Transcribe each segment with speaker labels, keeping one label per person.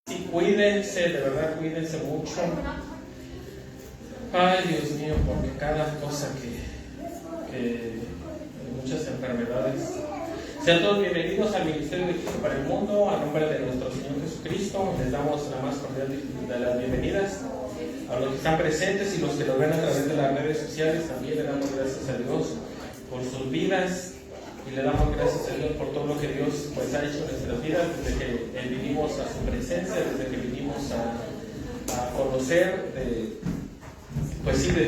Speaker 1: Sí, cuídense, de verdad, cuídense mucho. Ay, Dios mío, porque cada cosa que muchas enfermedades. Sean todos bienvenidos al Ministerio de Cristo para el Mundo, a nombre de nuestro Señor Jesucristo. Les damos la más cordial de las bienvenidas a los que están presentes y los que nos ven a través de las redes sociales. También le damos gracias a Dios por sus vidas y le damos gracias a Dios por todo lo que Dios pues ha hecho en nuestras vidas desde que vinimos a su presencia, desde que vinimos a conocer de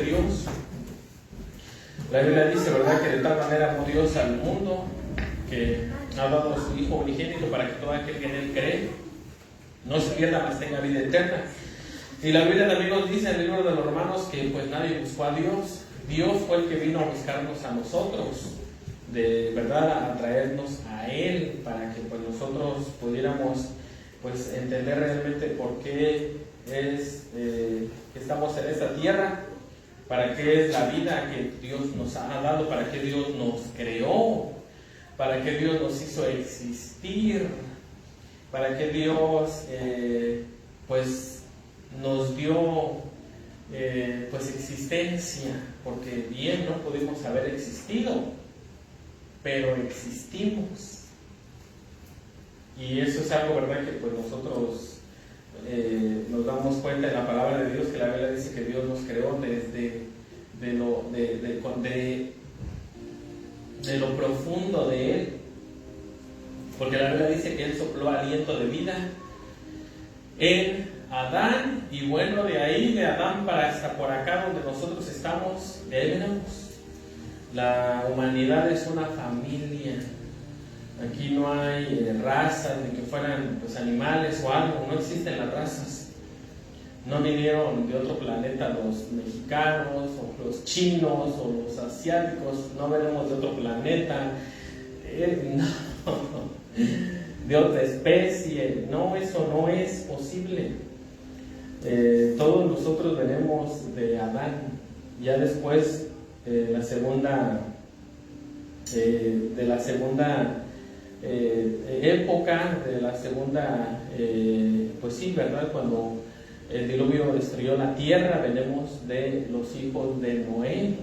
Speaker 1: Dios. La Biblia dice, ¿verdad?, que de tal manera amó Dios al mundo que ha dado a su Hijo unigénito para que todo aquel que en Él cree no se pierda, mas tenga vida eterna. Y la Biblia también nos dice en el libro de los Romanos que pues nadie buscó a Dios. Dios fue el que vino a buscarnos a nosotros, de verdad, a traernos a Él, para que pues nosotros pudiéramos pues entender realmente por qué es que estamos en esta tierra, para qué es la vida que Dios nos ha dado, para qué Dios nos creó, para qué Dios nos hizo existir, para qué Dios pues nos dio pues existencia, porque bien no pudimos haber existido, pero existimos. Y eso es algo, ¿verdad?, que pues nosotros nos damos cuenta en la palabra de Dios, que la Biblia dice que Dios nos creó desde de lo profundo de Él, porque la Biblia dice que Él sopló aliento de vida en Adán, y bueno, de ahí, de Adán para hasta por acá donde nosotros estamos, de ahí venimos. La humanidad es una familia. Aquí no hay razas, ni que fueran pues animales o algo, no existen las razas. No vinieron de otro planeta los mexicanos, o los chinos, o los asiáticos, no venimos de otro planeta, no, de otra especie, no, eso no es posible. Todos nosotros venimos de Adán. Ya después de la segunda época, de la segunda, pues sí, ¿verdad?, cuando el diluvio destruyó la tierra, venimos de los hijos de Noé,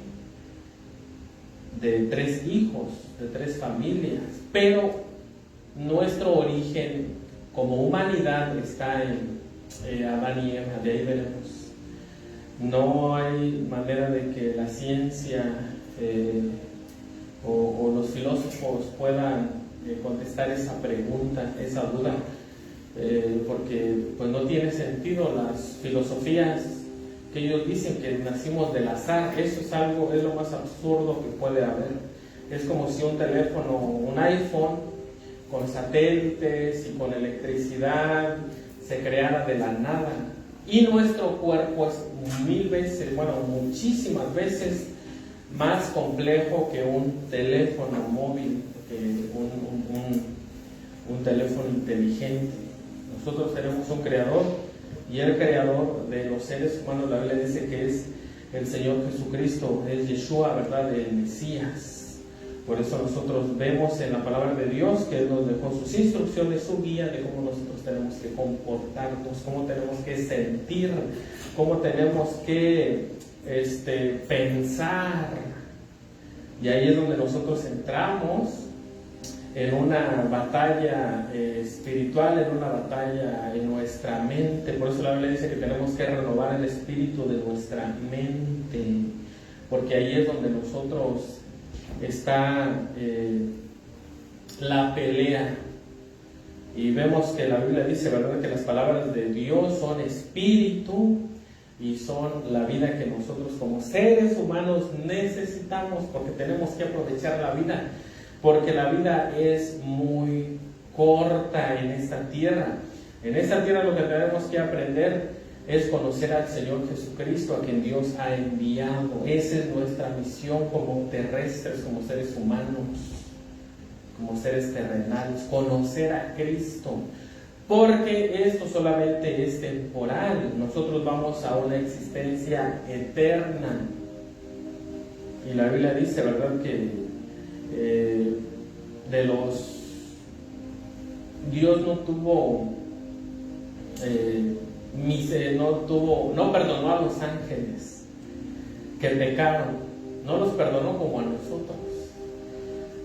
Speaker 1: de 3 hijos, de 3 familias, pero nuestro origen como humanidad está en Adán y Eva, de ahí venimos. No hay manera de que la ciencia o los filósofos puedan contestar esa pregunta, esa duda, porque pues no tiene sentido. Las filosofías que ellos dicen que nacimos del azar, eso es algo, es lo más absurdo que puede haber. Es como si un teléfono, un iPhone con satélites y con electricidad se creara de la nada, y nuestro cuerpo es muchísimas veces más complejo que un teléfono móvil, que un teléfono inteligente. Nosotros tenemos un creador, y el creador de los seres humanos, la Biblia dice que es el Señor Jesucristo, es Yeshua, ¿verdad?, el Mesías. Por eso nosotros vemos en la palabra de Dios que Él nos dejó sus instrucciones, su guía de cómo nosotros tenemos que comportarnos, cómo tenemos que sentir, cómo tenemos que pensar. Y ahí es donde nosotros entramos en una batalla espiritual, en una batalla en nuestra mente. Por eso la Biblia dice que tenemos que renovar el espíritu de nuestra mente, porque ahí es donde nosotros está la pelea. Y vemos que la Biblia dice, ¿verdad?, que las palabras de Dios son espíritu y son la vida que nosotros como seres humanos necesitamos, porque tenemos que aprovechar la vida, porque la vida es muy corta en esta tierra. En esta tierra lo que tenemos que aprender es conocer al Señor Jesucristo, a quien Dios ha enviado. Esa es nuestra misión como terrestres, como seres humanos, como seres terrenales, conocer a Cristo, porque esto solamente es temporal. Nosotros vamos a una existencia eterna, y la Biblia dice, ¿verdad?, que Dios no tuvo no perdonó a los ángeles que pecaron, no los perdonó como a nosotros.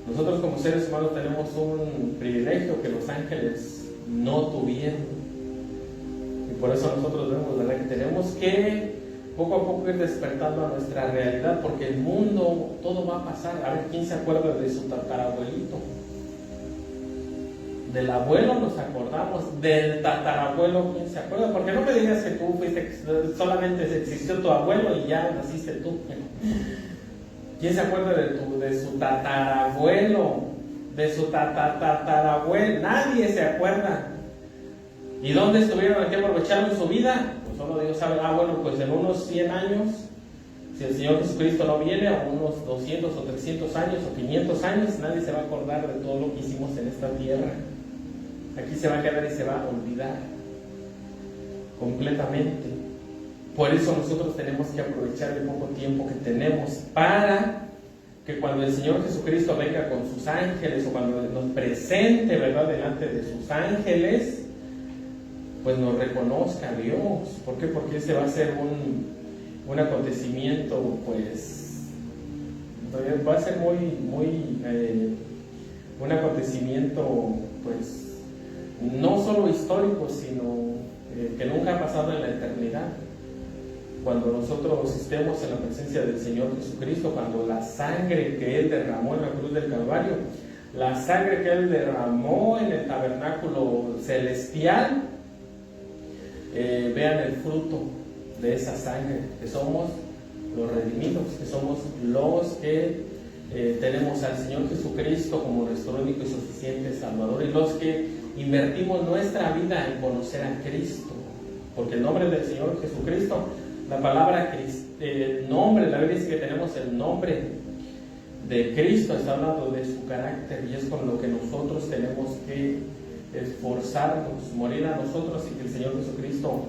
Speaker 1: Nosotros como seres humanos tenemos un privilegio que los ángeles no tuvieron. Y por eso nosotros vemos, ¿verdad?, que tenemos que poco a poco ir despertando a nuestra realidad, porque el mundo, todo va a pasar. A ver, ¿quién se acuerda de su tatarabuelito? Del abuelo nos acordamos, del tatarabuelo, ¿quién se acuerda? Porque no me digas que tú fuiste, solamente existió tu abuelo y ya naciste tú. ¿Quién se acuerda de su tatarabuelo? De su tatarabuelo. Nadie se acuerda. ¿Y dónde estuvieron? ¿En qué aprovecharon su vida? Pues solo Dios sabe. Bueno, pues en unos 100 años, si el Señor Jesucristo no viene, o unos 200 o 300 años o 500 años, nadie se va a acordar de todo lo que hicimos en esta tierra. Aquí se va a quedar y se va a olvidar completamente. Por eso nosotros tenemos que aprovechar el poco tiempo que tenemos para que cuando el Señor Jesucristo venga con sus ángeles, o cuando nos presente, ¿verdad?, delante de sus ángeles, pues nos reconozca a Dios. ¿Por qué? Porque ese va a ser un acontecimiento, pues va a ser un acontecimiento, pues no solo histórico, sino que nunca ha pasado en la eternidad. Cuando nosotros estemos en la presencia del Señor Jesucristo, cuando la sangre que Él derramó en la cruz del Calvario, la sangre que Él derramó en el tabernáculo celestial, vean el fruto de esa sangre, que somos los redimidos, que somos los que tenemos al Señor Jesucristo como nuestro único y suficiente Salvador, y los que invertimos nuestra vida en conocer a Cristo, porque el nombre del Señor Jesucristo, la palabra nombre, la Biblia dice que tenemos el nombre de Cristo, está hablando de su carácter, y es con lo que nosotros tenemos que esforzarnos, morir a nosotros, y que el Señor Jesucristo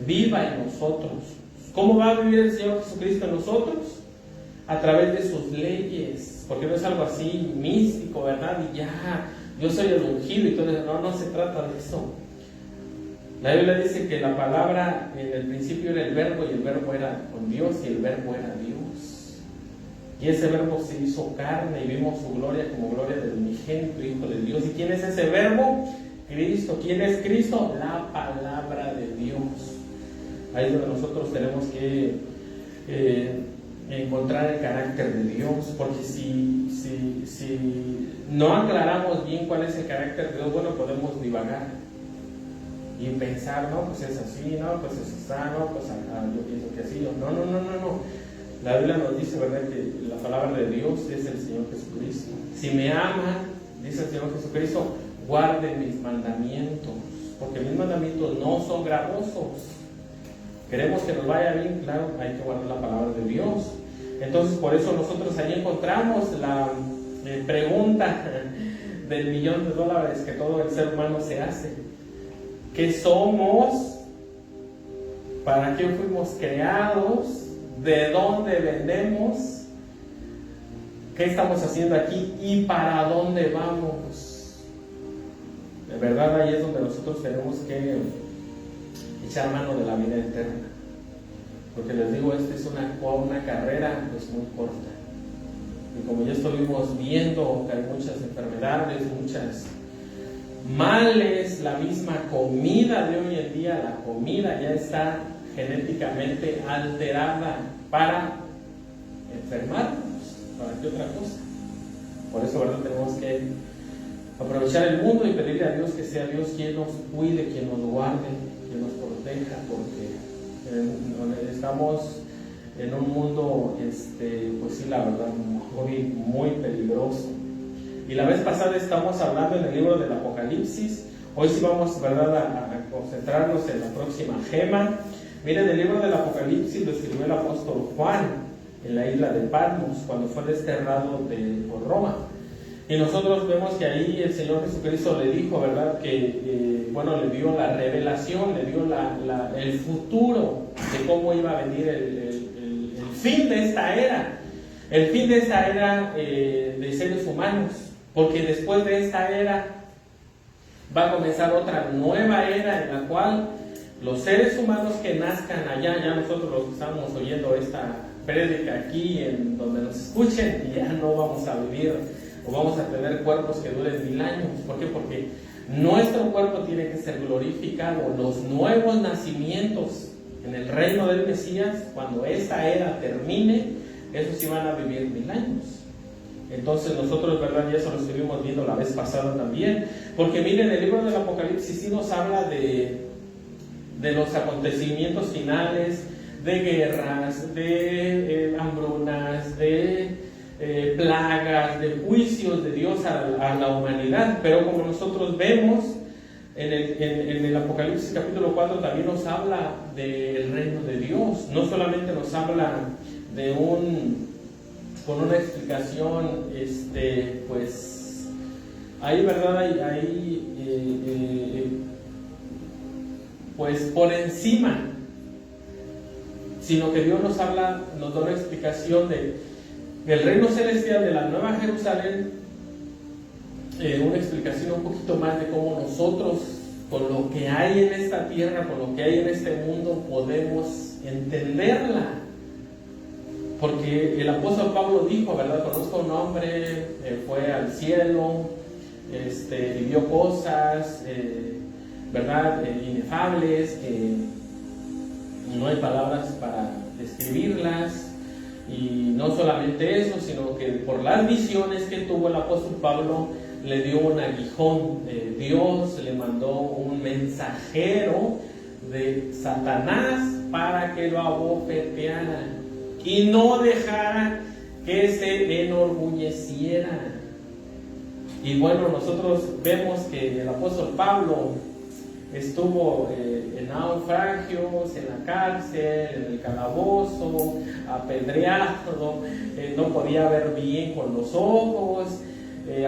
Speaker 1: viva en nosotros. ¿Cómo va a vivir el Señor Jesucristo en nosotros? A través de sus leyes, porque no es algo así místico, ¿verdad? Y ya, yo soy el ungido, y todo eso. No se trata de eso. La Biblia dice que la palabra en el principio era el verbo, y el verbo era con Dios, y el verbo era Dios. Y ese verbo se hizo carne, y vimos su gloria como gloria del unigénito Hijo de Dios. ¿Y quién es ese verbo? Cristo. ¿Quién es Cristo? La palabra de Dios. Ahí es donde nosotros tenemos que encontrar el carácter de Dios, porque si no aclaramos bien cuál es el carácter de Dios, bueno, podemos divagar y pensar, no, pues es así, no, pues es así, no, pues acá, yo pienso que así, no. La Biblia nos dice, ¿verdad?, que la palabra de Dios es el Señor Jesucristo. Si me ama, dice el Señor Jesucristo, guarden mis mandamientos, porque mis mandamientos no son gravosos. Queremos que nos vaya bien, claro, hay que guardar la palabra de Dios. Entonces, por eso nosotros ahí encontramos la pregunta del $1.000.000 que todo el ser humano se hace. ¿Qué somos? ¿Para qué fuimos creados? ¿De dónde venimos? ¿Qué estamos haciendo aquí? ¿Y para dónde vamos? De verdad, ahí es donde nosotros tenemos que echar mano de la vida eterna, porque les digo, esta es una carrera pues muy corta, y como ya estuvimos viendo que hay muchas enfermedades, muchas males, la misma comida de hoy en día, la comida ya está genéticamente alterada para enfermarnos, ¿para qué otra cosa? Por eso, ¿verdad?, tenemos que aprovechar el mundo y pedirle a Dios que sea Dios quien nos cuide, quien nos guarde, que nos proteja, porque estamos en un mundo, pues sí, la verdad, muy peligroso. Y la vez pasada estamos hablando en el libro del Apocalipsis. Hoy sí vamos, ¿verdad?, a concentrarnos en la próxima gema. Miren, el libro del Apocalipsis lo escribió el apóstol Juan en la isla de Patmos, cuando fue desterrado por Roma. Y nosotros vemos que ahí el Señor Jesucristo le dijo, ¿verdad?, que le dio la revelación, le dio el futuro de cómo iba a venir el fin de esta era. El fin de esta era de seres humanos, porque después de esta era va a comenzar otra nueva era en la cual los seres humanos que nazcan allá, ya nosotros los que estamos oyendo esta prédica aquí, en donde nos escuchen, ya no vamos a vivir o vamos a tener cuerpos que duren 1000 años. ¿Por qué? Porque nuestro cuerpo tiene que ser glorificado. Los nuevos nacimientos en el reino del Mesías, cuando esta era termine, esos sí van a vivir 1000 años. Entonces nosotros, ¿verdad? Y eso lo estuvimos viendo la vez pasada también, porque miren, el libro del Apocalipsis sí nos habla de los acontecimientos finales, de guerras, de hambrunas, de plagas, de juicios de Dios a la humanidad. Pero como nosotros vemos en el Apocalipsis capítulo 4 también nos habla del reino de Dios. No solamente nos habla de con una explicación, pues ahí, ¿verdad? Pues por encima, sino que Dios nos da una explicación del reino celestial, de la Nueva Jerusalén, una explicación un poquito más de cómo nosotros, con lo que hay en esta tierra, con lo que hay en este mundo, podemos entenderla. Porque el apóstol Pablo dijo, ¿verdad? Conozco a un hombre, fue al cielo, vivió cosas, ¿verdad? Inefables, que no hay palabras para describirlas. Y no solamente eso, sino que por las visiones que tuvo el apóstol Pablo, le dio un aguijón. Dios le mandó un mensajero de Satanás para que lo abofeteara y no dejara que se enorgulleciera. Y bueno, nosotros vemos que el apóstol Pablo estuvo en naufragios, en la cárcel, en el calabozo, apedreado, no podía ver bien con los ojos,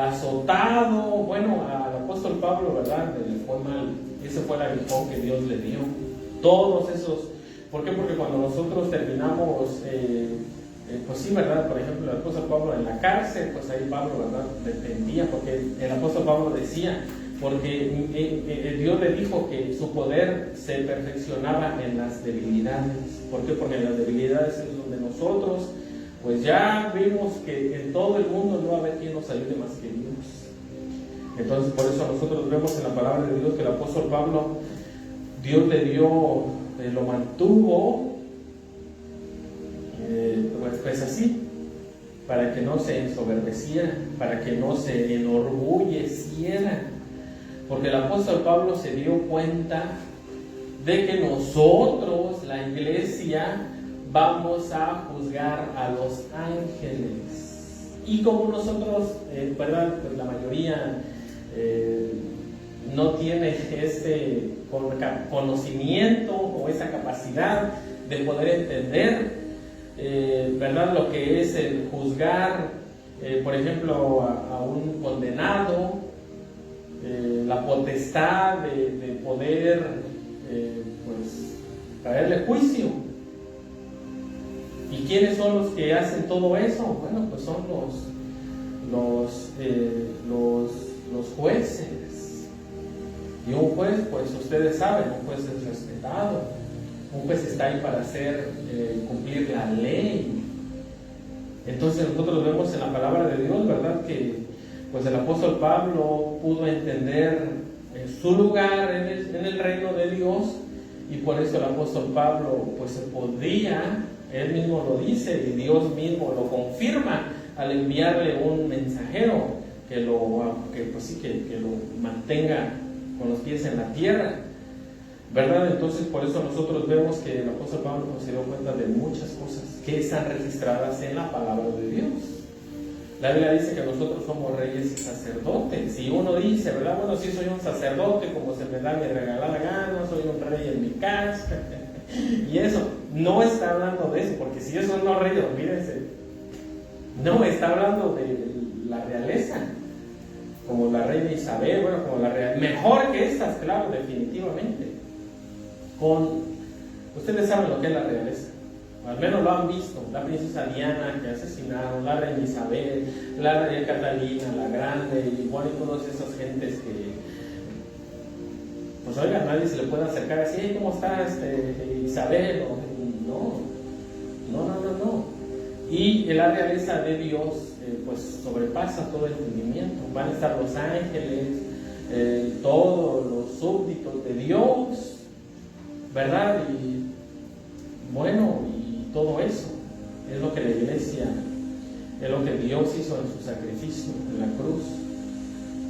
Speaker 1: azotado. Bueno, al apóstol Pablo, ¿verdad? Le fue mal. Ese fue el aguijón que Dios le dio. Todos esos. ¿Por qué? Porque cuando nosotros terminamos, pues sí, ¿verdad? Por ejemplo, el apóstol Pablo en la cárcel, pues ahí Pablo, ¿verdad? Dependía, porque el apóstol Pablo decía, porque Dios le dijo que su poder se perfeccionaba en las debilidades. ¿Por qué? Porque en las debilidades es donde nosotros, pues ya vimos que en todo el mundo no va a haber quien nos ayude más que Dios. Entonces, por eso nosotros vemos en la palabra de Dios que el apóstol Pablo, Dios le dio, lo mantuvo, pues así, para que no se ensoberbeciera, para que no se enorgulleciera. Porque el apóstol Pablo se dio cuenta de que nosotros, la iglesia, vamos a juzgar a los ángeles. Y como nosotros, ¿verdad? Pues la mayoría no tiene ese conocimiento o esa capacidad de poder entender, ¿verdad? Lo que es el juzgar, por ejemplo, a un condenado, la potestad de poder, pues, traerle juicio. ¿Y quiénes son los que hacen todo eso? Bueno, pues son los jueces. Y un juez, pues ustedes saben, un juez es respetado. Un juez está ahí para cumplir la ley. Entonces nosotros vemos en la palabra de Dios, ¿verdad? Que pues el apóstol Pablo pudo entender su lugar en el reino de Dios, y por eso el apóstol Pablo pues se podía, él mismo lo dice y Dios mismo lo confirma al enviarle un mensajero que lo mantenga con los pies en la tierra, ¿verdad? Entonces por eso nosotros vemos que el apóstol Pablo pues se dio cuenta de muchas cosas que están registradas en la palabra de Dios. La Biblia dice que nosotros somos reyes y sacerdotes. Y uno dice, ¿verdad? Bueno, sí soy un sacerdote, como se me da mi regalada gana, soy un rey en mi casa. Y eso, no está hablando de eso, porque si eso no es rey, olvídense. No, está hablando de la realeza, como la reina Isabel, bueno, como la realeza. Mejor que estas, claro, definitivamente. Ustedes saben lo que es la realeza. Al menos lo han visto, la princesa Diana que asesinaron, la reina Isabel, la reina Catalina, la Grande, y bueno, y todas esas gentes pues oiga, nadie se le puede acercar así, hey, ¿cómo estás, Isabel? No. Y la realeza de Dios pues sobrepasa todo el entendimiento. Van a estar los ángeles, todos los súbditos de Dios, ¿verdad? Y bueno, y todo eso es lo que la iglesia, es lo que Dios hizo en su sacrificio en la cruz.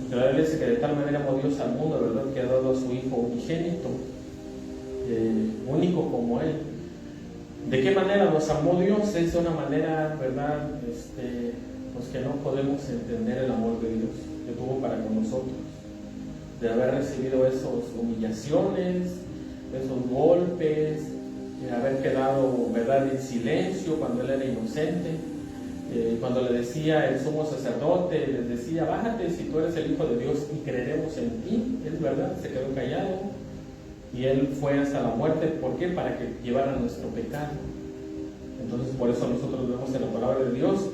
Speaker 1: Porque la Biblia dice que de tal manera amó Dios al mundo, ¿verdad?, que ha dado a su Hijo unigénito, único como Él. ¿De qué manera nos amó Dios? Es de una manera, ¿verdad?, pues que no podemos entender el amor de Dios que tuvo para con nosotros, de haber recibido esas humillaciones, esos golpes, de haber quedado, ¿verdad?, en silencio cuando Él era inocente. Cuando le decía el sumo sacerdote, les decía, bájate si tú eres el Hijo de Dios y creeremos en ti. Es verdad, se quedó callado y Él fue hasta la muerte. ¿Por qué? Para que llevara nuestro pecado. Entonces por eso nosotros vemos en la palabra de Dios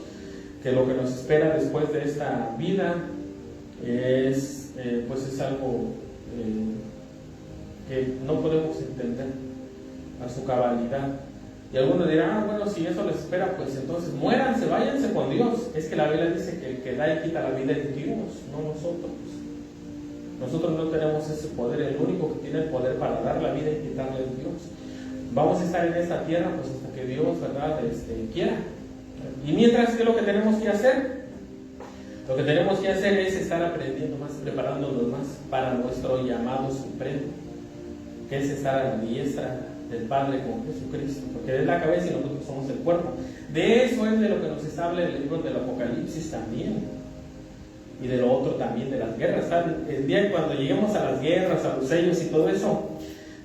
Speaker 1: que lo que nos espera después de esta vida es pues es algo que no podemos entender a su cabalidad. Y algunos dirán, bueno, si eso les espera, pues entonces muéranse, váyanse con Dios. Es que la Biblia dice que el que da y quita la vida es Dios, no nosotros. Nosotros no tenemos ese poder, el único que tiene el poder para dar la vida y quitarla es Dios. Vamos a estar en esta tierra pues hasta que Dios, ¿verdad?, quiera. Y mientras, ¿qué es lo que tenemos que hacer? Lo que tenemos que hacer es estar aprendiendo más, preparándonos más para nuestro llamado supremo, que es estar a la diestra del Padre con Jesucristo, porque Él es la cabeza y nosotros somos el cuerpo. De eso es de lo que nos habla el libro del Apocalipsis también, y de lo otro también, de las guerras. El día cuando lleguemos a las guerras, a los sellos y todo eso,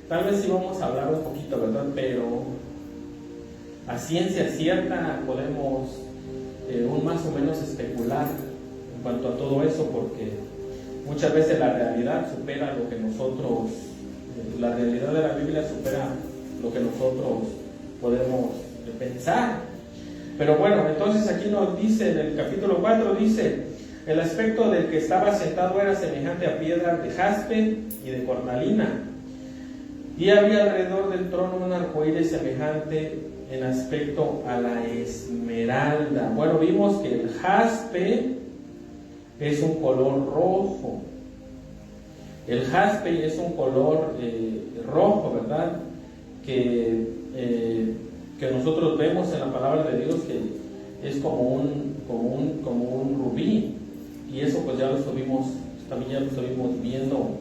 Speaker 1: tal vez sí vamos a hablar un poquito, ¿verdad? Pero a ciencia cierta podemos más o menos especular en cuanto a todo eso, porque muchas veces la realidad supera lo que nosotros, la realidad de la Biblia supera lo que nosotros podemos pensar. Pero bueno, entonces aquí nos dice en el capítulo 4, dice, el aspecto del que estaba sentado era semejante a piedras de jaspe y de cornalina, y había alrededor del trono un arcoíris semejante en aspecto a la esmeralda. Bueno, vimos que el jaspe es un color rojo. El jaspe es un color rojo, ¿verdad?, que nosotros vemos en la palabra de Dios que es como un rubí, y eso pues ya lo estuvimos, también ya lo estuvimos viendo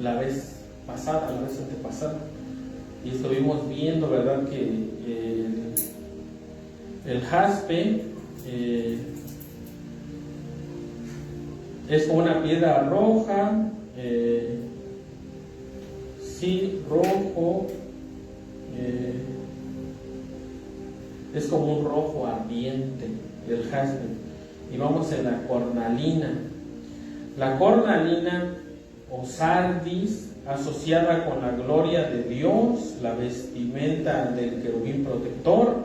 Speaker 1: la vez pasada, la vez antepasada, y estuvimos viendo, ¿verdad?, que el jaspe es como una piedra roja, rojo, es como un rojo ardiente, el jaspe. Y vamos en la cornalina. La cornalina o sardis, asociada con la gloria de Dios, la vestimenta del querubín protector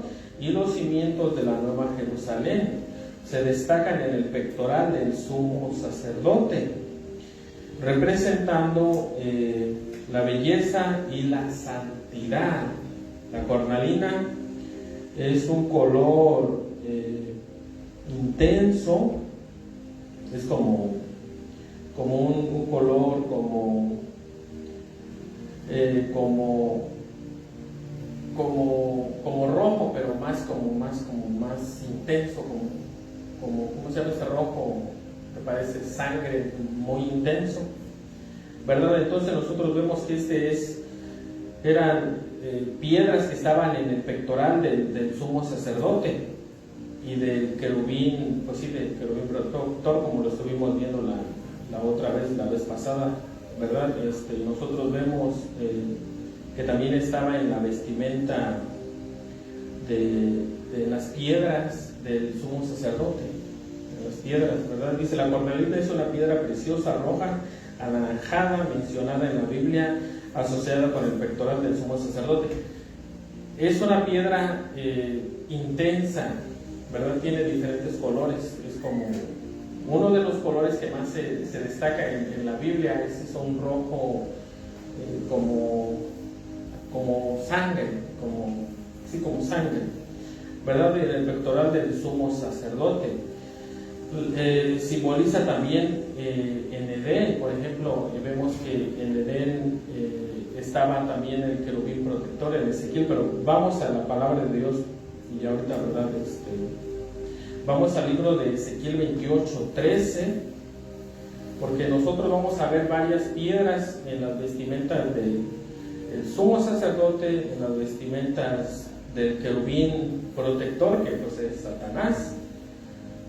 Speaker 1: y los cimientos de la nueva Jerusalén, se destacan en el pectoral del sumo sacerdote, representando la belleza y la santidad. La cornalina es un color intenso, es como un color como rojo, pero más intenso, ¿cómo se llama este rojo? Me parece sangre, muy intenso, ¿verdad? Entonces nosotros vemos que eran piedras que estaban en el pectoral del sumo sacerdote y del querubín, pues sí, del querubín protector, como lo estuvimos viendo la vez pasada, ¿verdad? Nosotros vemos que también estaba en la vestimenta de las piedras del sumo sacerdote, de las piedras, ¿verdad? Dice, la cornalina es una piedra preciosa, roja, anaranjada, mencionada en la Biblia, asociada con el pectoral del sumo sacerdote. Es una piedra intensa, ¿verdad? Tiene diferentes colores, es como Uno de los colores que más se destaca en la Biblia es un rojo como sangre, como sangre, ¿verdad? El pectoral del sumo sacerdote. Simboliza también en Edén, por ejemplo, vemos que en Edén estaba también el querubín protector en Ezequiel, pero vamos a la palabra de Dios y ahorita, ¿verdad? Vamos al libro de Ezequiel 28:13, porque nosotros vamos a ver varias piedras en las vestimentas del sumo sacerdote, en las vestimentas del querubín protector, que pues es Satanás.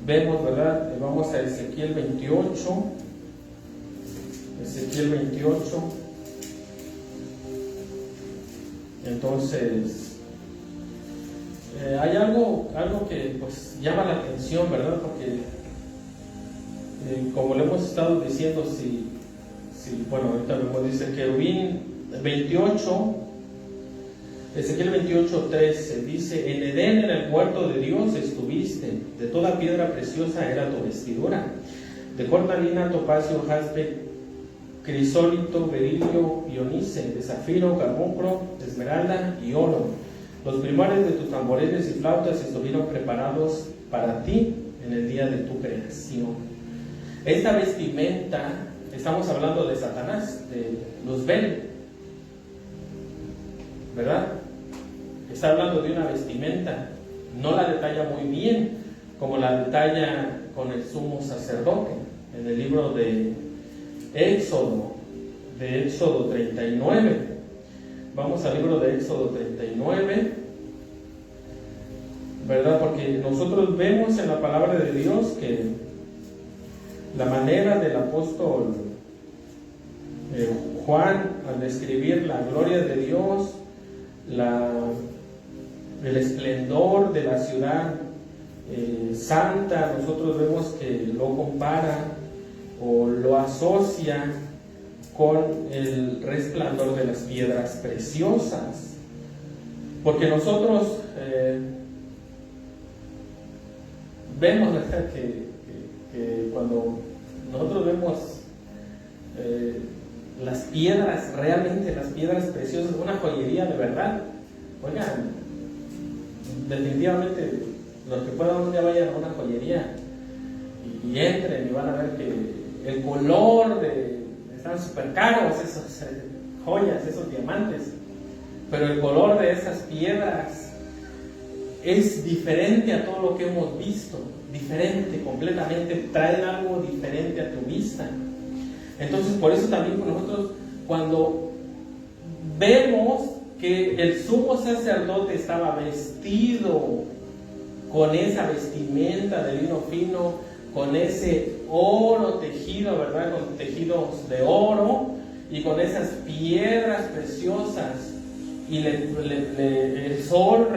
Speaker 1: Vemos, ¿verdad? Vamos a Ezequiel 28. Ezequiel 28. Entonces, hay algo que pues llama la atención, ¿verdad? Porque como le hemos estado diciendo, bueno, ahorita mismo dice querubín 28, Ezequiel 28:13 dice: en Edén, en el huerto de Dios estuviste, de toda piedra preciosa era tu vestidura, de cornalina, topacio, jaspe, crisólito, berilio, ionice, de zafiro, carbunclo, esmeralda y oro. Los primores de tus tamboreles y flautas estuvieron preparados para ti en el día de tu creación. Esta vestimenta, estamos hablando de Satanás, de Luzbel, ¿verdad? Está hablando de una vestimenta, no la detalla muy bien como la detalla con el sumo sacerdote en el libro de Éxodo 39. Vamos al libro de Éxodo 39, ¿verdad? Porque nosotros vemos en la palabra de Dios que la manera del apóstol Juan al describir la gloria de Dios, el esplendor de la ciudad santa, nosotros vemos que lo compara o lo asocia con el resplandor de las piedras preciosas, porque nosotros vemos, ¿verdad? que cuando nosotros vemos las piedras, realmente las piedras preciosas, una joyería de verdad, oigan, definitivamente los que puedan un día vayan a una joyería y entren y van a ver que el color están súper caros esas joyas, esos diamantes, pero el color de esas piedras es diferente a todo lo que hemos visto, diferente completamente, traen algo diferente a tu vista. Entonces, por eso también nosotros, cuando vemos que el sumo sacerdote estaba vestido con esa vestimenta de lino fino, con ese oro tejido, ¿verdad? Con tejidos de oro y con esas piedras preciosas, y el sol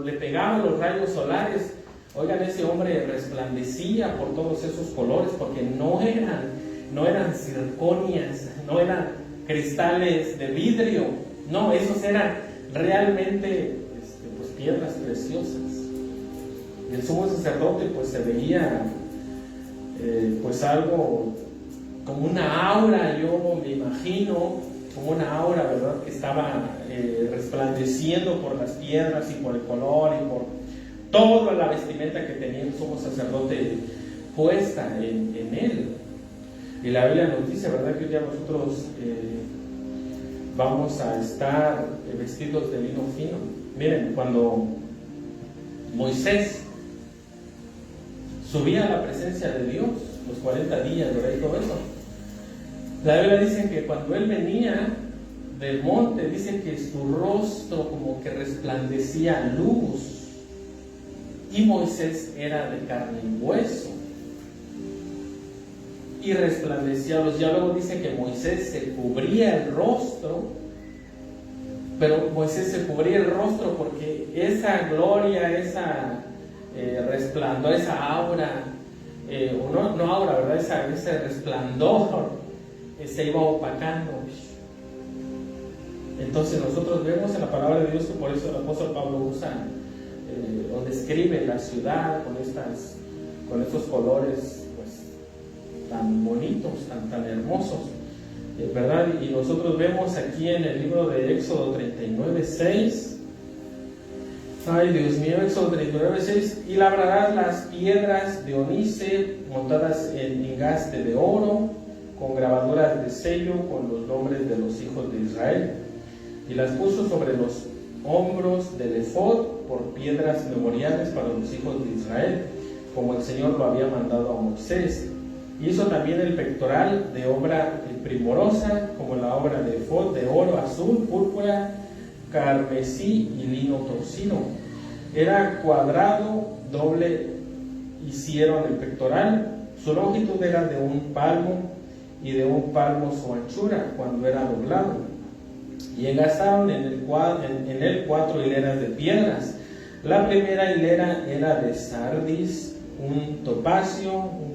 Speaker 1: le pegaba los rayos solares. Oigan, ese hombre resplandecía por todos esos colores, porque no eran zirconias, no eran cristales de vidrio, no, esos eran realmente pues piedras preciosas. Y el sumo sacerdote pues se veía pues algo como una aura, yo me imagino como una aura, ¿verdad? Que estaba resplandeciendo por las piedras y por el color y por toda la vestimenta que tenía el sumo sacerdote puesta en él. Y la Biblia nos dice, ¿verdad?, que hoy día nosotros vamos a estar vestidos de lino fino. Miren, cuando Moisés subía a la presencia de Dios, los 40 días, ¿verdad?, y todo eso, la Biblia dice que cuando él venía del monte, dice que su rostro como que resplandecía luz, y Moisés era de carne y hueso y resplandecía luz. Ya luego dice que Moisés se cubría el rostro, pero Moisés se cubría el rostro porque esa gloria, esa resplandor, esa aura, no aura, ¿verdad? Ese resplandor se iba opacando. Entonces nosotros vemos en la palabra de Dios que por eso el apóstol Pablo usa, donde escribe la ciudad con estos colores pues tan bonitos, tan hermosos, ¿verdad? Y nosotros vemos aquí en el libro de Éxodo 39:6. Ay, Dios mío, Éxodo 39:6. Y labrarás las piedras de ónice montadas en engaste de oro, con grabaduras de sello, con los nombres de los hijos de Israel. Y las puso sobre los hombros del efod por piedras memoriales para los hijos de Israel, como el Señor lo había mandado a Moisés. Hizo también el pectoral de obra primorosa, como la obra de efod, de oro, azul, púrpura, carmesí y lino torcido. Era cuadrado, doble hicieron el pectoral. Su longitud era de 1 palmo y de 1 palmo su anchura cuando era doblado. Y engastaron en él 4 hileras de piedras. La primera hilera era de sardis, un topacio, un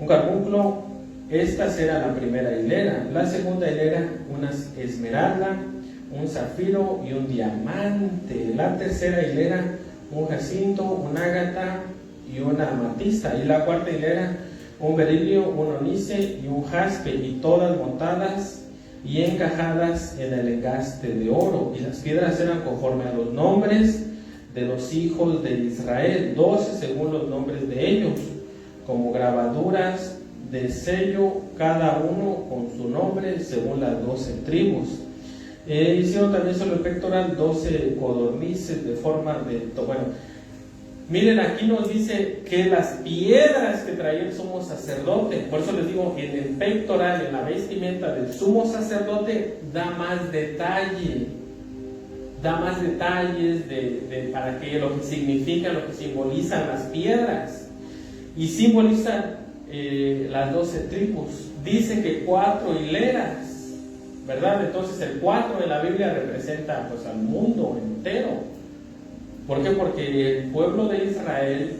Speaker 1: carbunclo. Esta era la primera hilera. La segunda hilera, una esmeralda, un zafiro y un diamante. La tercera hilera, un jacinto, un ágata y una amatista. Y la cuarta hilera, un berilio, un onice y un jaspe, y todas montadas y encajadas en el engaste de oro. Y las piedras eran conforme a los nombres de los hijos de Israel, 12 según los nombres de ellos, como grabaduras de sello, cada uno con su nombre según las 12 tribus. Hicieron también sobre el pectoral 12 codornices de forma de... Bueno, miren, aquí nos dice que las piedras que traía el sumo sacerdote, por eso les digo, en el pectoral, en la vestimenta del sumo sacerdote, da más detalles para que lo que significan, lo que simbolizan las piedras, y simbolizan las 12 tribus. Dice que 4 hileras, ¿verdad? Entonces el 4 en la Biblia representa pues al mundo entero. ¿Por qué? Porque el pueblo de Israel,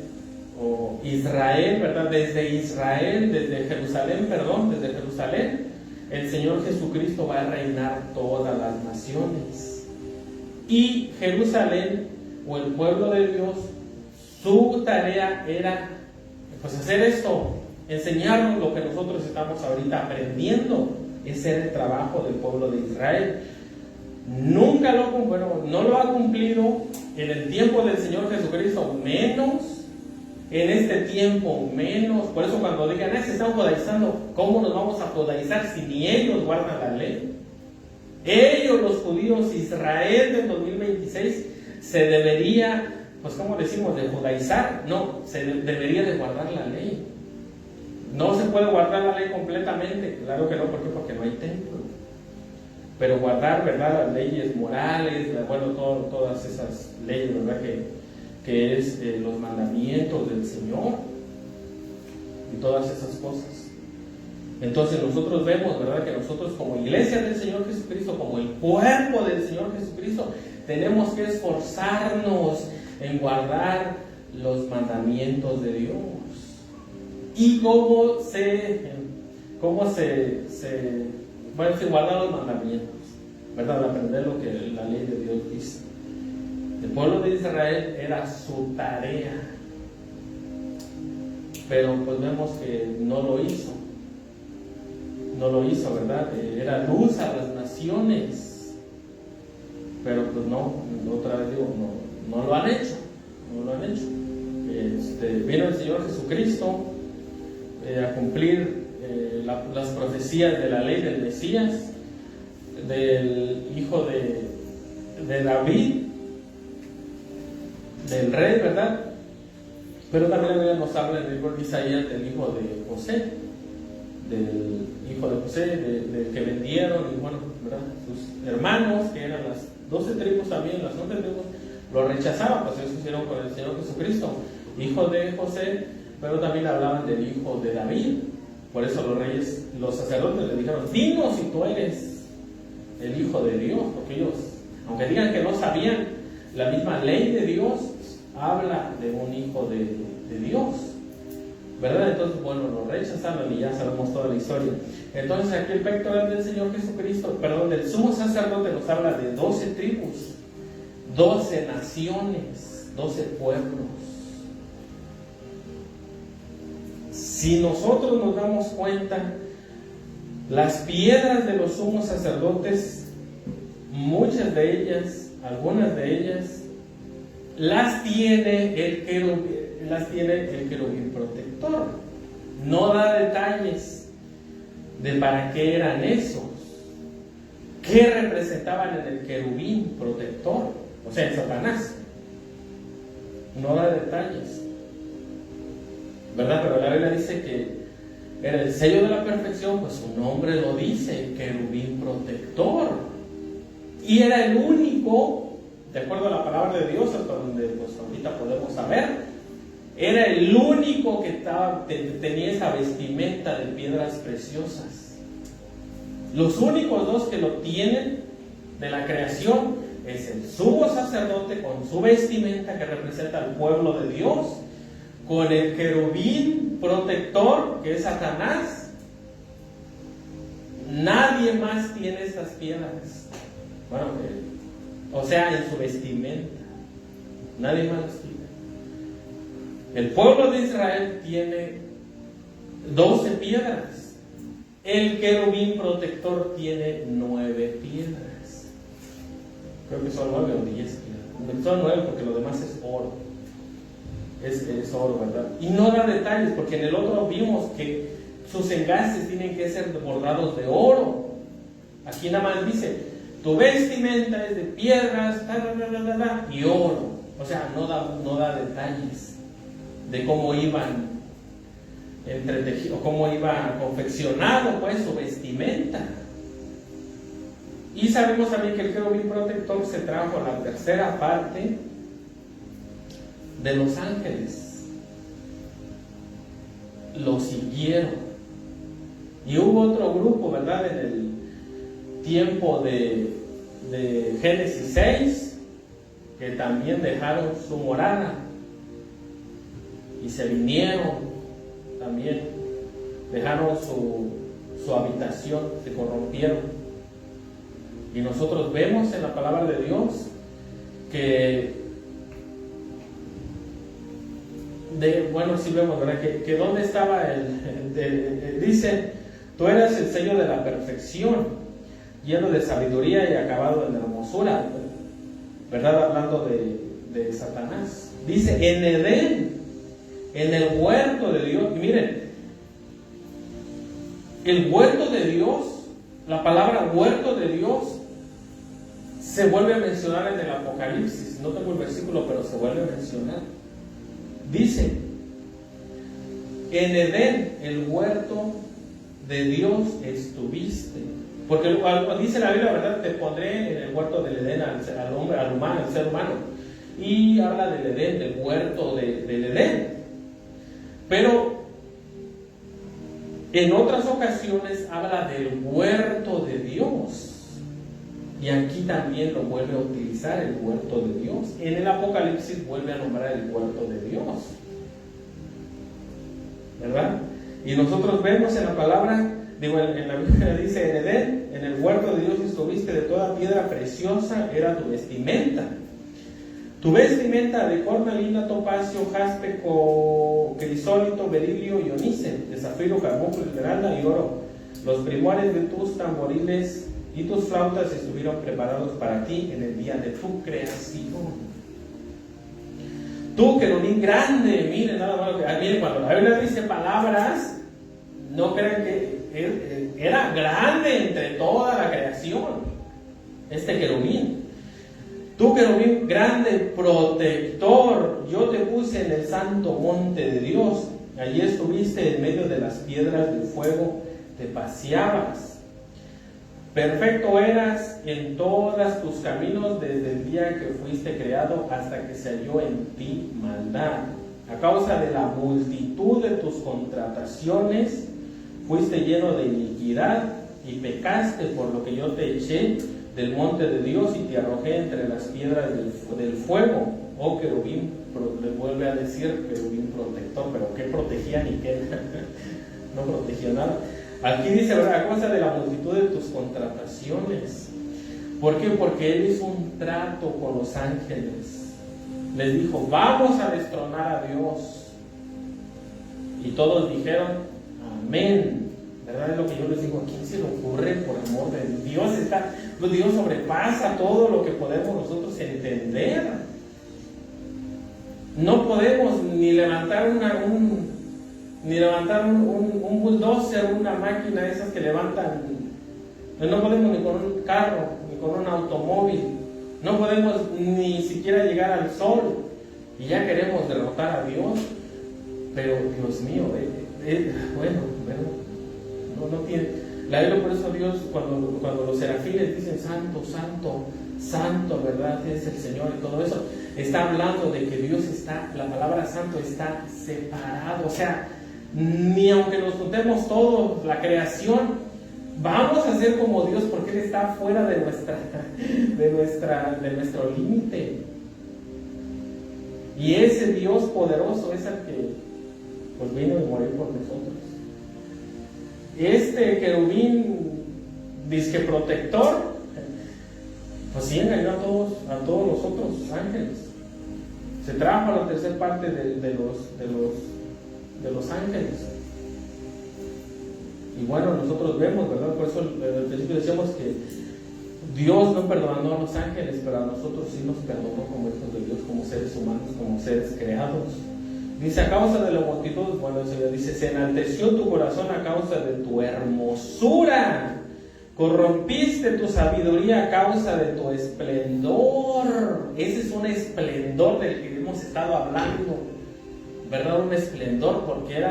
Speaker 1: o Israel, ¿verdad? Desde Jerusalén, el Señor Jesucristo va a reinar todas las naciones. Y Jerusalén, o el pueblo de Dios, su tarea era pues hacer esto, enseñarnos lo que nosotros estamos ahorita aprendiendo. Ese era el trabajo del pueblo de Israel. No lo ha cumplido en el tiempo del Señor Jesucristo, menos en este tiempo, menos. Por eso cuando digan, se están judaizando, ¿cómo nos vamos a judaizar si ni ellos guardan la ley? Ellos, los judíos, Israel del 2026, se debería, pues ¿cómo decimos?, de judaizar. No, se debería de guardar la ley. No se puede guardar la ley completamente, claro que no. ¿Por qué? Porque no hay templo. Pero guardar, ¿verdad?, las leyes morales, todas esas leyes, ¿verdad?, que es los mandamientos del Señor y todas esas cosas. Entonces nosotros vemos, ¿verdad?, que nosotros como iglesia del Señor Jesucristo, como el cuerpo del Señor Jesucristo, tenemos que esforzarnos en guardar los mandamientos de Dios. Y cómo guardar los mandamientos, ¿verdad?, aprender lo que la ley de Dios dice. El pueblo de Israel era su tarea, pero pues vemos que no lo hizo, ¿verdad? Era luz a las naciones, pero pues no, otra vez digo, no lo han hecho. Vino el Señor Jesucristo a cumplir las profecías de la ley del Mesías, del hijo de David, del rey, ¿verdad? Pero también la Biblia nos habla en el libro de Isaías del hijo de José, del que vendieron, y ¿verdad?, sus hermanos, que eran las 12 tribus también, las 11 tribus, lo rechazaban, pues eso hicieron con el Señor Jesucristo, hijo de José, pero también hablaban del hijo de David. Por eso los sacerdotes le dijeron, dinos si tú eres el hijo de Dios, porque ellos, aunque digan que no sabían, la misma ley de Dios habla de un hijo de Dios, ¿verdad? Entonces, lo rechazaron y ya sabemos toda la historia. Entonces aquí el pectoral del Señor Jesucristo, del sumo sacerdote, nos habla de 12 tribus, 12 naciones, 12 pueblos. Si nosotros nos damos cuenta, las piedras de los sumos sacerdotes, muchas de ellas, algunas de ellas, las tiene el querubín protector. No da detalles de para qué eran esos, qué representaban en el querubín protector, o sea, en Satanás. No da detalles, ¿verdad? Pero la Biblia dice que era el sello de la perfección, pues su nombre lo dice, querubín protector. Y era el único, de acuerdo a la palabra de Dios, hasta donde pues ahorita podemos saber, era el único que tenía esa vestimenta de piedras preciosas. Los únicos dos que lo tienen de la creación es el sumo sacerdote con su vestimenta que representa al pueblo de Dios, con el querubín protector que es Satanás. Nadie más tiene estas piedras. Bueno, o sea, en su vestimenta. Nadie más las tiene. El pueblo de Israel tiene 12 piedras. El querubín protector tiene 9 piedras. Creo que son 9 o 10 piedras. Son 9 porque lo demás es oro. Es oro, ¿verdad? Y no da detalles, porque en el otro vimos que sus engastes tienen que ser bordados de oro. Aquí nada más dice, tu vestimenta es de piedras, y oro. O sea, no da detalles de cómo iban entretejidos, cómo iba confeccionado pues su vestimenta. Y sabemos también que el querubín protector se trajo la tercera parte de los ángeles. Lo siguieron. Y hubo otro grupo, ¿verdad? En el tiempo de Génesis 6, que también dejaron su morada y se vinieron también, dejaron su habitación, se corrompieron. Y nosotros vemos en la palabra de Dios que sí vemos, ¿verdad? Que dónde estaba dice, tú eras el sello de la perfección, lleno de sabiduría y acabado en hermosura, ¿verdad? Hablando de Satanás. Dice, en Edén, en el huerto de Dios. Y miren, el huerto de Dios, la palabra huerto de Dios se vuelve a mencionar en el Apocalipsis. No tengo el versículo, pero se vuelve a mencionar. Dice, en Edén, el huerto de Dios estuviste. Porque dice la Biblia, ¿verdad? Te pondré en el huerto del Edén al hombre, al humano, al ser humano. Y habla del Edén, del huerto del Edén. Pero en otras ocasiones habla del huerto de Dios. Y aquí también lo vuelve a utilizar, el huerto de Dios. En el Apocalipsis vuelve a nombrar el huerto de Dios, ¿verdad? Y nosotros vemos en la palabra, en la Biblia dice, en Edén, en el huerto de Dios estuviste, de toda piedra preciosa era tu vestimenta. Tu vestimenta de cornalina, topacio, jaspe, crisólito, berilio y onice, de zafiro, carbunclo, esmeralda y oro. Los primores de tus tamboriles y tus flautas estuvieron preparados para ti en el día de tu creación. Tú, querubín grande, miren, nada más, miren, cuando la Biblia dice palabras, no crean que era grande entre toda la creación, este querubín. Tú, querubín grande, protector, yo te puse en el santo monte de Dios. Allí estuviste en medio de las piedras del fuego, te paseabas. Perfecto eras en todos tus caminos desde el día que fuiste creado hasta que se halló en ti maldad. A causa de la multitud de tus contrataciones, fuiste lleno de iniquidad y pecaste, por lo que yo te eché del monte de Dios y te arrojé entre las piedras del fuego. Oh querubín, le vuelve a decir querubín protector, pero ¿qué protegía ni qué? No protegía nada. Aquí dice, ¿verdad? A causa de la multitud de tus contrataciones. ¿Por qué? Porque él hizo un trato con los ángeles. Les dijo, vamos a destronar a Dios. Y todos dijeron, amén. ¿Verdad? Es lo que yo les digo, ¿a quién se le ocurre? Por amor de Dios, Dios sobrepasa todo lo que podemos nosotros entender. No podemos ni levantar un bulldozer, una máquina de esas que levantan. No podemos ni con un carro, ni con un automóvil. No podemos ni siquiera llegar al sol. Y ya queremos derrotar a Dios. Pero, Dios mío, no tiene. La Biblia, por eso Dios, cuando los serafines dicen santo, santo, santo, ¿verdad? Es el Señor y todo eso, está hablando de que Dios está, la palabra santo está separado. O sea, ni aunque nos juntemos todos, la creación, vamos a ser como Dios porque Él está fuera de nuestro límite. Y ese Dios poderoso es el que pues vino a morir por nosotros. Este querubín disque protector, pues sí engañó a todos los otros ángeles. Se trajo a la tercera parte de los ángeles. Y bueno, nosotros vemos, ¿verdad? Por eso al principio decíamos que Dios no perdonó a los ángeles, pero a nosotros sí nos perdonó como hijos de Dios, como seres humanos, como seres creados. Dice, a causa de la multitud, bueno, el Señor dice, se enalteció tu corazón a causa de tu hermosura, corrompiste tu sabiduría a causa de tu esplendor. Ese es un esplendor del que hemos estado hablando, ¿verdad? Un esplendor, porque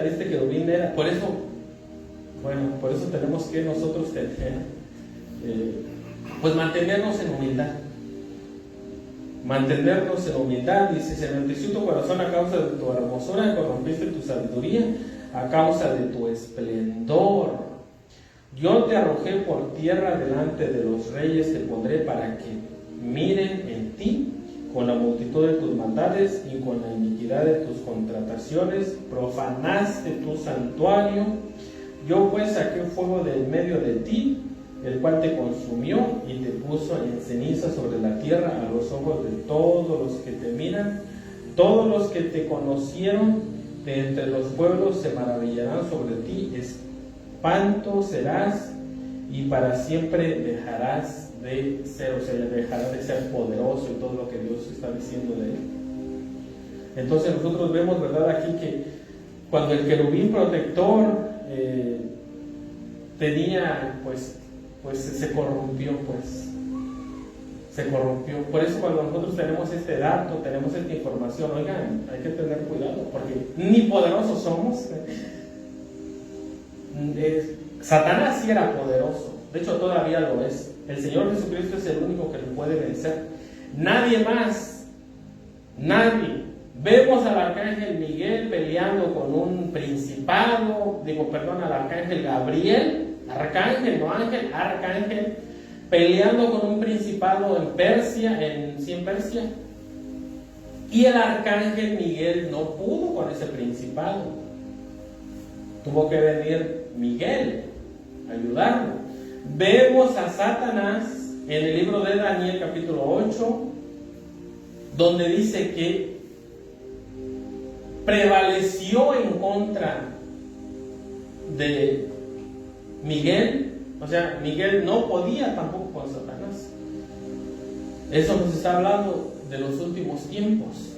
Speaker 1: este querubín era, por eso tenemos que nosotros pues mantenernos en humildad. Mantenernos en humildad. Dice, se enalteció tu corazón a causa de tu hermosura, corrompiste tu sabiduría a causa de tu esplendor. Yo te arrojé por tierra delante de los reyes, te pondré para que miren en ti con la multitud de tus maldades y con la iniquidad de tus contrataciones, profanaste tu santuario. Yo pues saqué fuego del medio de ti, el cual te consumió y te puso en ceniza sobre la tierra a los ojos de todos los que te miran. Todos los que te conocieron de entre los pueblos se maravillarán sobre ti. Espanto serás y para siempre dejarás de ser, o sea, dejarás de ser poderoso y todo lo que Dios está diciendo de él. Entonces nosotros vemos, ¿verdad?, aquí que cuando el querubín protector tenía, pues se corrompió. Por eso cuando nosotros tenemos este dato, tenemos esta información, oigan, hay que tener cuidado, porque ni poderosos somos. Satanás sí era poderoso, de hecho todavía lo es. El Señor Jesucristo es el único que lo puede vencer. Nadie más, nadie. Vemos al arcángel Miguel peleando con un principado, al arcángel Gabriel, arcángel, no ángel, arcángel, peleando con un principado en Persia. Y el arcángel Miguel no pudo con ese principado. Tuvo que venir Miguel a ayudarlo. Vemos a Satanás en el libro de Daniel capítulo 8, donde dice que prevaleció en contra de Miguel. O sea, Miguel no podía tampoco con Satanás. Eso nos está hablando de los últimos tiempos,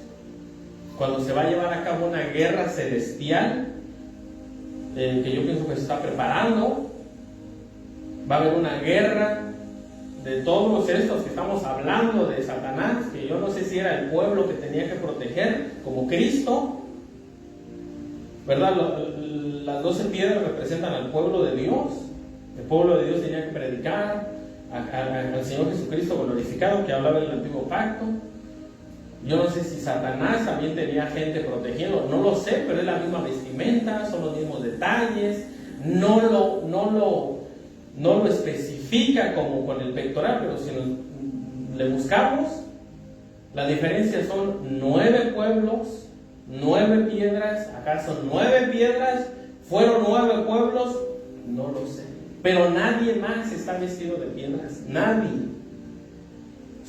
Speaker 1: cuando se va a llevar a cabo una guerra celestial, que yo pienso que se está preparando. Va a haber una guerra de todos estos que estamos hablando de Satanás, que yo no sé si era el pueblo que tenía que proteger, como Cristo, ¿verdad? Las 12 piedras representan al pueblo de Dios. El pueblo de Dios tenía que predicar al Señor Jesucristo glorificado, que hablaba del antiguo pacto. Yo no sé si Satanás también tenía gente protegiendo, no lo sé, pero es la misma vestimenta, son los mismos detalles. No lo especifica como con el pectoral, pero si le buscamos, la diferencia son 9 pueblos, 9 piedras. ¿Acaso 9 piedras? ¿Fueron 9 pueblos? No lo sé. Pero nadie más está vestido de piedras. Nadie.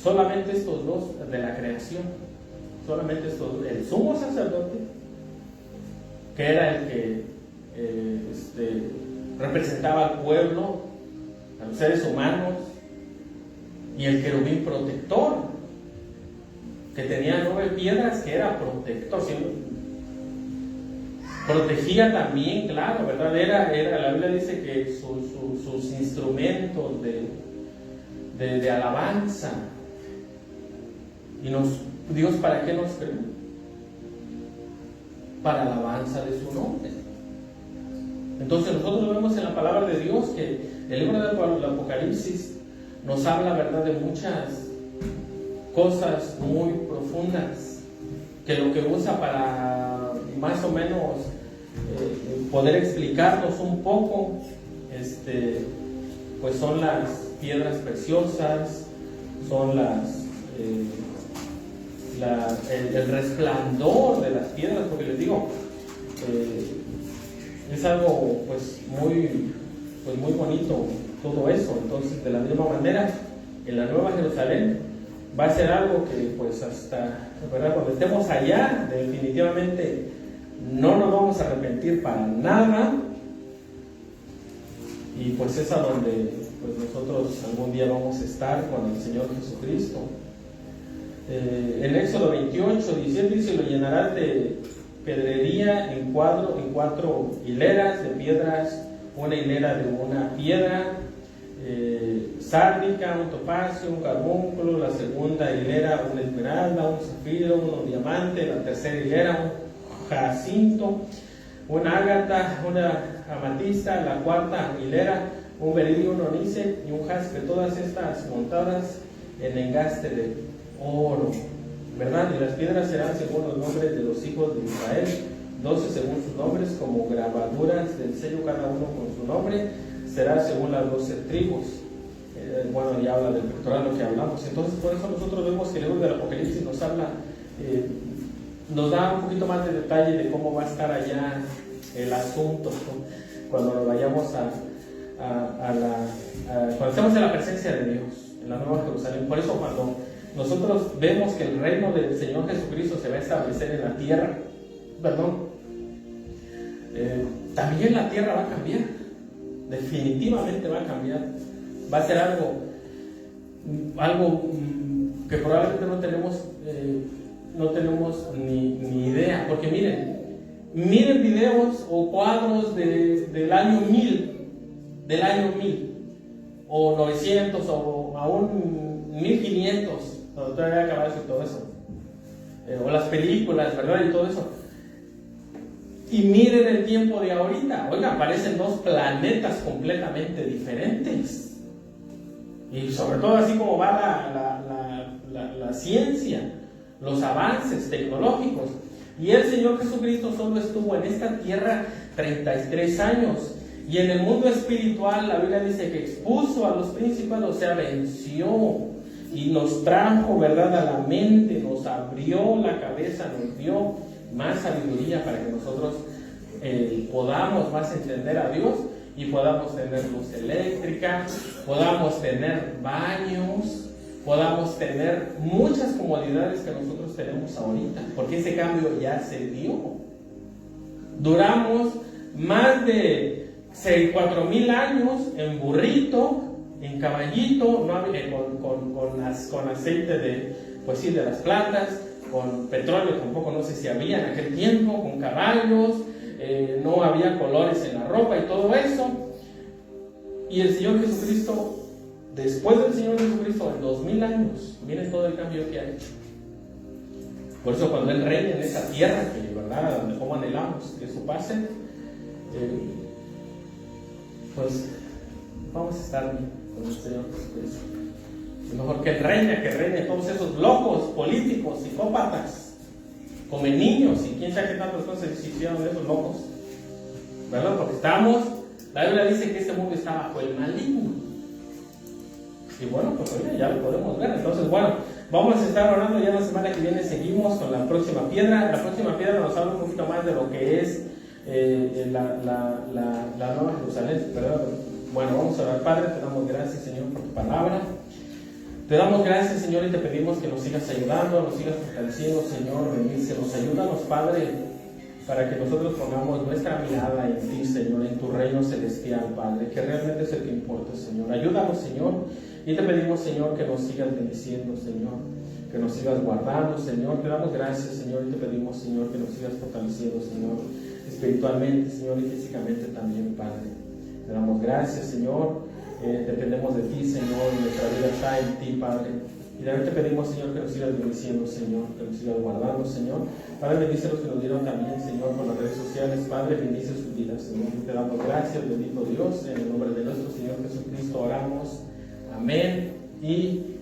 Speaker 1: Solamente estos dos de la creación. solamente el sumo sacerdote, que era el que representaba al pueblo, a los seres humanos, y el querubín protector, que tenía 9 piedras, que era protector, ¿sí? Protegía también, claro, ¿verdad? Era, la Biblia dice que sus instrumentos de alabanza. Y Dios, ¿para qué nos creó? Para alabanza de su nombre. Entonces nosotros vemos en la palabra de Dios que el libro del Apocalipsis nos habla, ¿verdad?, de muchas cosas muy profundas, que lo que usa para más o menos poder explicarnos un poco, pues son las piedras preciosas, son el resplandor de las piedras, porque les digo, es algo pues muy bonito todo eso. Entonces, de la misma manera, en la Nueva Jerusalén va a ser algo que pues hasta, ¿verdad?, cuando estemos allá, definitivamente no nos vamos a arrepentir para nada, y pues es a donde pues nosotros algún día vamos a estar con el Señor Jesucristo. En Éxodo 28, 17 dice: lo llenarás de pedrería en 4 hileras de piedras, una hilera de una piedra sárdica, un topacio, un carbúnculo, la segunda hilera una esmeralda, un zafiro, un diamante, la tercera hilera un jacinto, una ágata, una amatista, la cuarta hilera un berilio, un onice y un jaspe, todas estas montadas en engaste de oro, ¿verdad? Y las piedras serán según los nombres de los hijos de Israel, 12 según sus nombres, como grabaduras del sello, cada uno con su nombre, será según las 12 tribus. Bueno, ya habla del pectoral, lo que hablamos. Entonces, por eso nosotros vemos que el libro del Apocalipsis nos habla, nos da un poquito más de detalle de cómo va a estar allá el asunto, ¿no?, cuando nos vayamos cuando estemos en la presencia de Dios, en la Nueva Jerusalén. Por eso, cuando nosotros vemos que el reino del Señor Jesucristo se va a establecer en la tierra, también la tierra va a cambiar, definitivamente va a cambiar, va a ser algo que probablemente no tenemos ni idea, porque miren videos o cuadros del año 1000, o 900 o aún 1500, cuando todavía acaba y todo eso, o las películas, ¿verdad?, y todo eso. Y miren el tiempo de ahorita, oiga, aparecen 2 planetas completamente diferentes. Y sobre todo así como va la ciencia, los avances tecnológicos. Y el Señor Jesucristo solo estuvo en esta tierra 33 años. Y en el mundo espiritual la Biblia dice que expuso a los principados, o sea, venció. Y nos trajo, ¿verdad?, a la mente, nos abrió la cabeza, nos dio más sabiduría para que nosotros podamos más entender a Dios y podamos tener luz eléctrica, podamos tener baños, podamos tener muchas comodidades que nosotros tenemos ahorita, porque ese cambio ya se dio. Duramos más de 4,000 años en burrito, en caballito, con aceite de las plantas, con petróleo tampoco, no sé si había en aquel tiempo, con caballos, no había colores en la ropa y todo eso. Y el Señor Jesucristo, después del Señor Jesucristo, en 2000 años, miren todo el cambio que ha hecho. Por eso cuando Él reine en esa tierra, que verdad, donde como anhelamos que eso pase, pues vamos a estar bien con el Señor Jesucristo. Es mejor que reine todos esos locos, políticos, psicópatas, come niños y quién sabe qué tantas cosas hicieron de esos locos, ¿verdad? Porque la Biblia dice que este mundo está bajo el maligno. Y bueno, pues oye, ya lo podemos ver. Entonces, bueno, vamos a estar orando ya la semana que viene. Seguimos con la próxima piedra. La próxima piedra nos habla un poquito más de lo que es la Nueva Jerusalén, ¿verdad? Bueno, vamos a orar. Padre, te damos gracias, Señor, por tu palabra. Te damos gracias, Señor, y te pedimos que nos sigas ayudando, nos sigas fortaleciendo, Señor, bendícenos, ayúdanos, Padre, para que nosotros pongamos nuestra mirada en ti, Señor, en tu reino celestial, Padre, que realmente es el que importa, Señor. Ayúdanos, Señor, y te pedimos, Señor, que nos sigas bendiciendo, Señor, que nos sigas guardando, Señor. Te damos gracias, Señor, y te pedimos, Señor, que nos sigas fortaleciendo, Señor, espiritualmente, Señor, y físicamente también, Padre. Te damos gracias, Señor. Dependemos de ti, Señor, y nuestra vida está en ti, Padre. Y también te pedimos, Señor, que nos sigas bendiciendo, Señor, que nos sigas guardando, Señor. Padre, bendice a los que nos dieron también, Señor, por las redes sociales. Padre, bendice sus vidas, Señor. Te damos gracias, bendito Dios. En el nombre de nuestro Señor Jesucristo oramos. Amén y